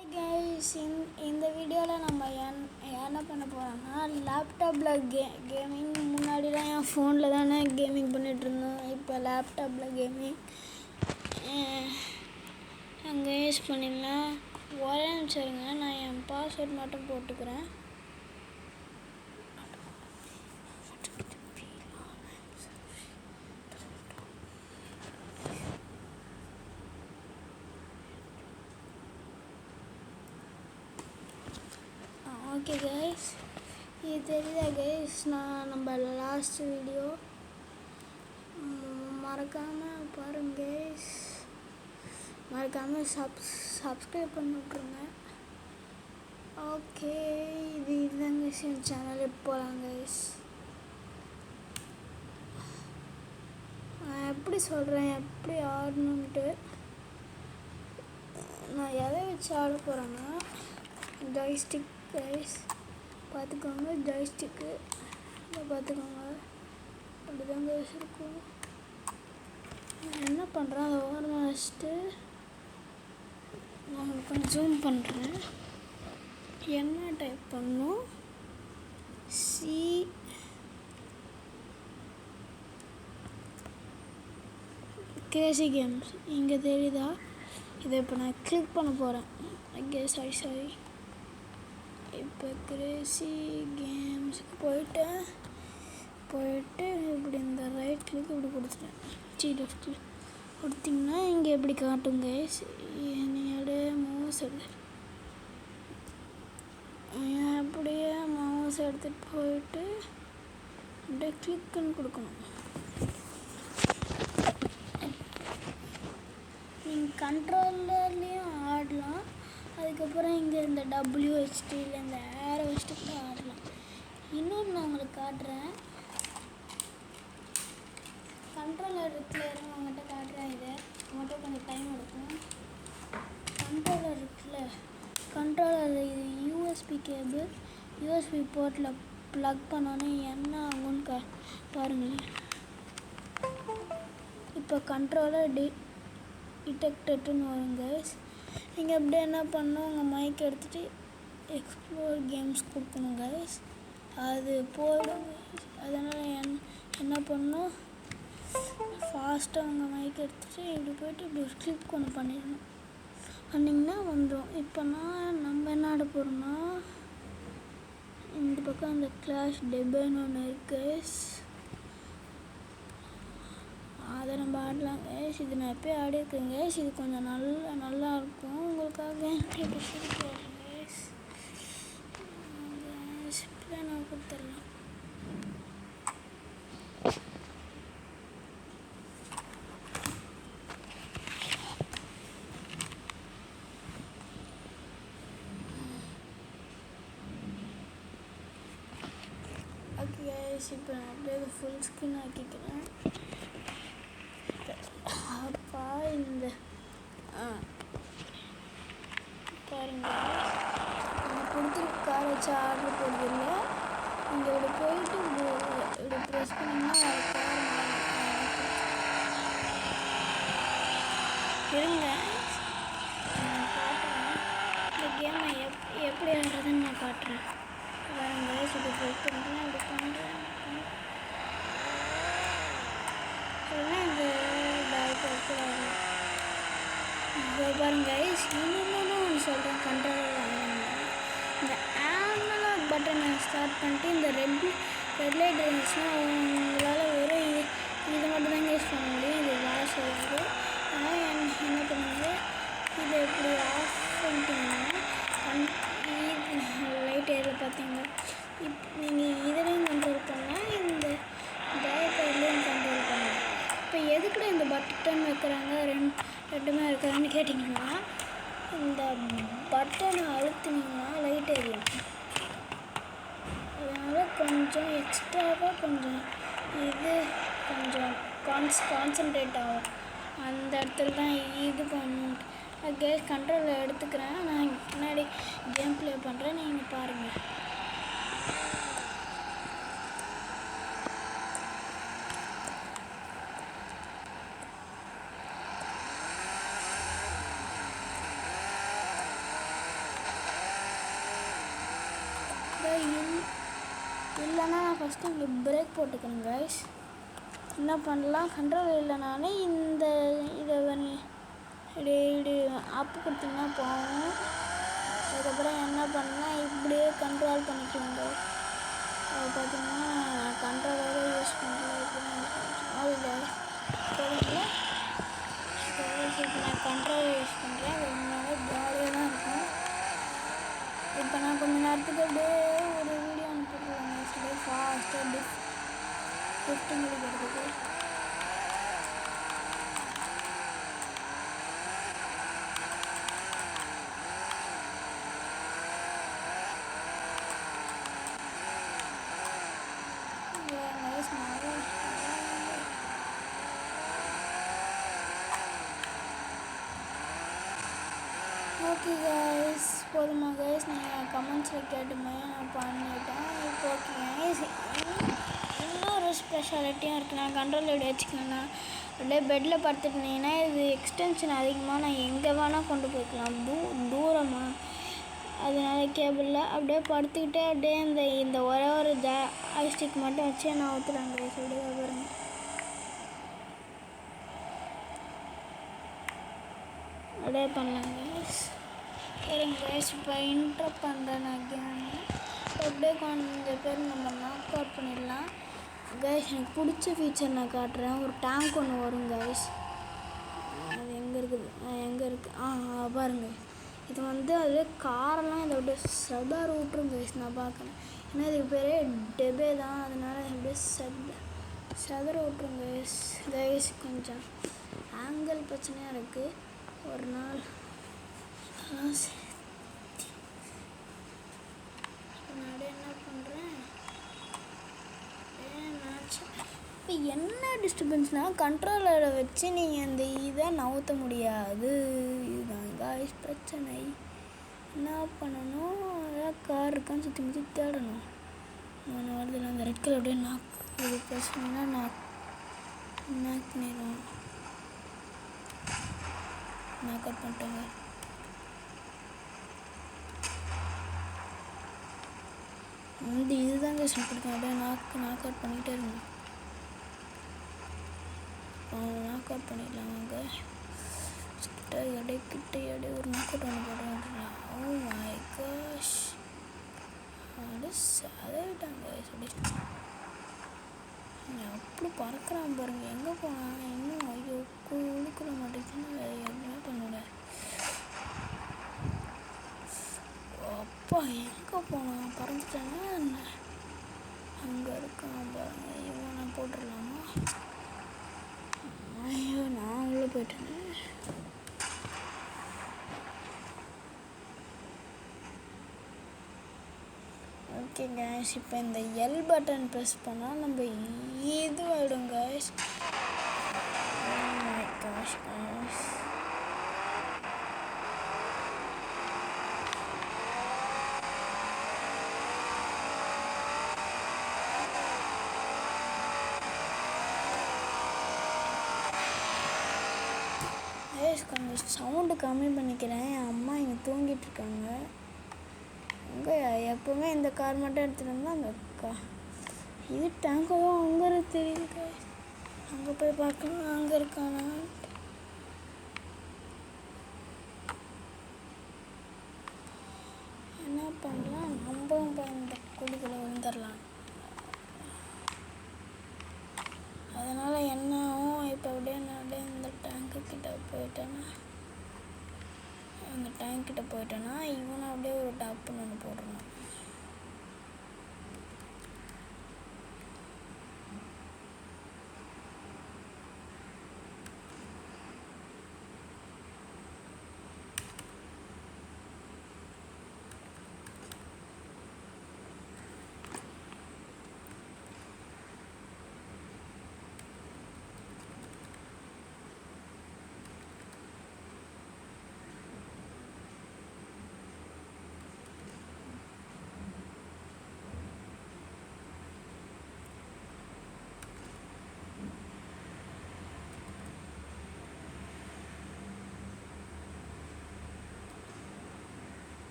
Guys, இந்த வீடியோவில் நம்ம என்ன பண்ண போகிறோம்னா லேப்டாப்பில் கேமிங். முன்னாடிலாம் என் ஃபோனில் தானே கேமிங் பண்ணிகிட்ருந்தோம். இப்போ லேப்டாப்பில் கேமிங் அங்கே யூஸ் பண்ணிடலாம். ஒரே நிமிஷம் இருங்க, நான் என் பாஸ்வேர்ட் மட்டும் போட்டுக்கிறேன். ஓகே கைஸ், இது தெரியுதா கைஸ்? நம்ம லாஸ்ட் வீடியோ மறக்காமல் பாருங்க கைஸ். மறக்காமல் சப்ஸ்கிரைப் பண்ணி விட்ருங்க. ஓகே, இதுதாங்க என் சேனல். போகலாம் கைஸ். நான் எப்படி சொல்கிறேன், எப்படி ஆடணுன்ட்டு. நான் எதை வச்சு ஆட போகிறேன்னா ஜாய்ஸ்டிக் கைஸ். பார்த்துக்கோங்க, ஜாய்ஸ்டிக்கு பார்த்துக்கோங்க. அப்படிதான் கைஸ் இருக்கும். நான் என்ன பண்ணுறேன், அதை ஓரமாக வச்சுட்டு நான் கொஞ்சம் ஜூம் பண்ணுறேன். என்ன டைப் பண்ணணும்? கேசி கேம்ஸ் இங்கே தெரியுதா? இதை இப்போ நான் கிளிக் பண்ண போகிறேன். Okay, sorry. இப்போ கிரேசி கேம்ஸுக்கு போயிட்டு இப்படி இந்த ரைட் கிளிக் இப்படி கொடுத்துட்டேன். லெஃப்ட் கிளிக் கொடுத்திங்கன்னா இங்கே எப்படி காட்டும் கைஸ். என்னோட மவுஸ் அப்படியே மவுஸ் எடுத்துகிட்டு போயிட்டு அப்படியே கிளிக்குன்னு கொடுக்கணும். நீங்கள் கண்ட்ரோலர்லேயும் ஆடலாம். அதுக்கப்புறம் இங்கே இந்த டபிள்யூ வச்சுட்டு இல்லை இந்த ஏரை வச்சுட்டு கூட ஆடலாம். இன்னொன்று நான் உங்களுக்கு காட்டுறேன். கண்ட்ரோலர் இருக்குல்ல, அவங்ககிட்ட காட்டுறேன். இதை மட்டும் கொஞ்சம் டைம் எடுக்கும். கண்ட்ரோலர் இருக்குல்ல, கண்ட்ரோலர் இது யூஎஸ்பி கேபிள். யூஎஸ்பி போர்ட்டில் ப்ளக் பண்ணோன்னே என்ன ஆகும்னு பாருங்களேன். இப்போ கண்ட்ரோலர் டிடெக்டட்னு வரும் கைஸ். நீங்கள் அப்படியே என்ன பண்ணணும், உங்கள் மைக் எடுத்துகிட்டு எக்ஸ்ப்ளோர் கேம்ஸ் கொடுக்கணும் கைஸ். அது போயிடும். அதனால் என்ன பண்ணணும், ஃபாஸ்ட்டாக உங்கள் மைக் எடுத்துகிட்டு இப்படி போய்ட்டு இப்படி ஒரு கிளிக் ஒன்று பண்ணிங்கன்னா வந்துடும். இப்போ நம்ம என்ன ஆட போகிறோம்னா, இந்த பக்கம் அந்த கிளாஷ் டெபேன்னு ஒன்று இருக்குது கைஸ். அதை நம்ம ஆடலாம் கைஸ். இது நான் எப்போயே ஆடிருக்கேன் கைஸ். இது கொஞ்சம் நல்லா இருக்கும். உங்களுக்காக போடுறேன் கைஸ். இப்படியே நான் கொடுத்துடலாம். ஓகே கைஸ், இப்போ நான் அப்படியே ஃபுல் ஸ்க்ரீன் ஆக்கிக்கிறேன். அப்பா இந்த பாருங்க, நான் கொடுத்துருக்க கார் வச்சு ஆர்டர் போடுறதில்ல. இங்கே இப்படி போயிட்டு இப்படி ப்ரெஸ் பண்ணிங்கன்னா கார் இருங்க, நான் காட்டுறேன். இந்த கேமை எப்படி ஆடுறதுன்னு நான் காட்டுறேன். பாருங்க, இப்படி ப்ரெஸ் பண்ணுறேன், இப்படி பண்ணுறேன். இந்த பாருங்க, இன்னொன்று ஒன்று சொல்கிறேன். கண்ட்ரோலர் இந்த ஆனலாக் பட்டனை ஸ்டார்ட் பண்ணிட்டு இந்த ரெட் லைட் இருந்துச்சுன்னா உங்களால் வெறும் இது மட்டும் தான் யூஸ் பண்ண முடியும். இது வேலை செய்யாது. ஆனால் என்ன பண்ணுங்க, இதை எப்படி ஆஃப் பண்ணிட்டீங்கன்னா லைட் ஏரியில் பார்த்தீங்கன்னா நீங்கள் இதுலேயும் கண்ட்ரோல் பண்ணலாம், இந்த டயப்பர்லேயும் கண்ட்ரோல் பண்ணலாம். இப்போ எதுக்குள்ள இந்த பட்டன் வைக்கிறாங்க, ரெண்டுமே இருக்கிறான்னு கேட்டிங்கன்னா, இந்த பட்டனை அழுத்தினீங்கன்னா லைட் எரியும். அதனால் கொஞ்சம் எக்ஸ்ட்ராவாக கொஞ்சம் இது கொஞ்சம் கான்சன்ட்ரேட் ஆகும். அந்த இடத்துல தான் இது பண்ணணும். கேஸ் கண்ட்ரோலில் எடுத்துக்கிறேன். நான் முன்னாடி கேம் ப்ளே பண்ணுறேன், நீங்கள் பாருங்கள். இல்லைன்னா நான் ஃபஸ்ட்டு இங்கே பிரேக் போட்டுக்கணும் கைஸ். என்ன பண்ணலாம், கண்ட்ரோல் இல்லைனாலே இதை இப்படி அப்பு கொடுத்திங்கன்னா போகும். அதுக்கப்புறம் என்ன பண்ணால் இப்படியே கண்ட்ரோல் பண்ணிக்கோங்க. அது பார்த்திங்கன்னா கண்ட்ரோலோடு யூஸ் பண்ணல அது போதுங்களா. இப்போ நான் கண்ட்ரோல் யூஸ் பண்ணுறேன். அது உண்மையாலே ஜாலியாக தான் இருக்கும். இப்போ நான் கொஞ்சம் நேரத்துக்கு அப்படியே ஒரு வீடியோ அனுப்பிடுவாங்க. அப்படியே ஃபாஸ்ட்டாக கிஃப்ட் முடிக்கிறதுக்கு. ஓகே கைஸ், போதுமா கைஸ்? நீங்கள் கமெண்ட்ஸில் கேட்டுமே நான் பண்ணிட்டேன். இப்போ ஓகே கைஸ், இன்னொரு ஸ்பெஷாலிட்டியும் இருக்குது. நான் கண்ட்ரோல் எப்படி வச்சுக்கணுன்னா, அப்படியே பெட்டில் படுத்துட்டுனீங்கன்னா இது எக்ஸ்டென்ஷன் அதிகமாக நான் எங்கே வேணால் கொண்டு போய்க்கலாம், தூரமாக. அதனால கேபிளில் அப்படியே படுத்துக்கிட்டே அப்படியே இந்த ஒரே ஒரு ஜாய்ஸ்டிக் மட்டும் வச்சு நான் ஊற்றுறேன் கைஸ். அப்படியே பாருங்க, அப்படியே பண்ணலாம் கைஸ். சரிங்க கைஸ், இப்போ இன்ட்ரோ பண்ணுறேன் நான் கேம். அப்படியே கொஞ்சம் பேர் நம்ம நாக் அவுட் பண்ணிடலாம் கைஸ். எனக்கு பிடிச்ச ஃபீச்சர் நான் காட்டுறேன். ஒரு டேங்க் ஒன்று வரும் கைஸ். அது எங்கே இருக்குது பாருங்க. இது அதில் காரெல்லாம் இதை அப்படியே சதார விட்டுரும் கைஸ். நான் பார்க்குறேன், ஏன்னா இதுக்கு பேரே டெபே தான். அதனால் அப்படியே சதற விட்டுரும் கைஸ். கொஞ்சம் ஆங்கிள் பிரச்சனையாக இருக்குது. ஒரு நாள் முன்னாடி என்ன பண்ணுறேன், இப்போ என்ன டிஸ்டர்பன்ஸ்னால் கண்ட்ரோலரை வச்சு நீங்கள் இந்த இதை நவுத்த முடியாது. இதுதான் காய்ஸ் பிரச்சனை. என்ன பண்ணணும், அதான் கார் இருக்கான்னு சுற்றி முற்றி தேடணும். நான் வருதில்ல அந்த ரெட் கலர் அப்படியே இது பிரச்சனைனா நாக் பண்ணிடுவோம். நாக் அவுட் பண்ணிட்டேங்க. இதுதாங்க சொல்லிருக்கேன். அப்படியே நாக் அவுட் பண்ணிகிட்டே இருந்தேன். நாக் அவுட் பண்ணிடலாமாங்க. கிட்டே ஒரு நாக் அவுட் ஒன்று போட்டுலாம். ஓ மை காஷ், அப்படியே சதவிட்டாங்க. அப்படி பறக்கிறான் பாருங்க. எங்கே போனான் இன்னும்? ஐயோ, குளிக்கிற மாட்டேங்குன்னு எதுவுமே பண்ணல. அப்பா எங்கே போனான்? பறந்துட்டானா என்ன? அங்கே இருக்கான் பாருங்க. இவனை போட்டுடலாமா? ஐயோ, நான் உள்ளே போயிட்டேனே. ஓகே கைஸ், இப்போ இந்த எல் பட்டன் ப்ரெஸ் பண்ணால் நம்ம இதுவாகிடும் guys. Oh my gosh guys, கொஞ்சம் சவுண்டு கம்மி பண்ணிக்கிறேன். என் அம்மா இங்கே தூங்கிட்டு இருக்காங்க. அங்கே எப்போவுமே இந்த கார் மட்டும் எடுத்துகிட்டு வந்தால் அந்த இது டேங்கவும் அங்கே தெரியுது. அங்கே போய் பார்க்கணும் அங்கே இருக்கானா. என்ன பண்ணலாம், நம்ம இந்த குழிக்குள்ளே விழுந்துடலாம். அதனால் என்ன ஆகும், இப்போ அப்படியே நான் இந்த டேங்க்கிட்ட போயிட்டேன்னா இவனை அப்படியே ஒரு டாப்னு ஒன்று போடுறேன்.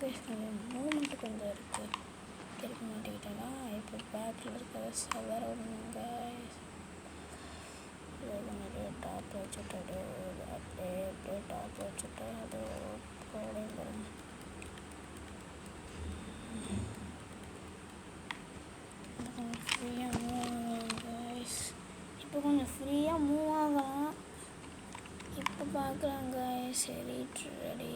கைஸ் கொஞ்சம் மூமெண்ட்டு கொஞ்சம் இருக்குது இருக்க மாட்டேங்கிட்டேன்னா இப்போ பேக்கில் இருக்கிற சவர விடணும் கைஸ். நிறைய டாப் வச்சுட்டு அப்படியே டாப் வச்சுட்டு அது போடையும் பாருங்க. கொஞ்சம் ஃப்ரீயாக மூவ் ஆகலாம் கைஸ். இப்போ கொஞ்சம் ஃப்ரீயாக மூவ் ஆகலாம். இப்போ பார்க்குறாங்க. சரி ரெடி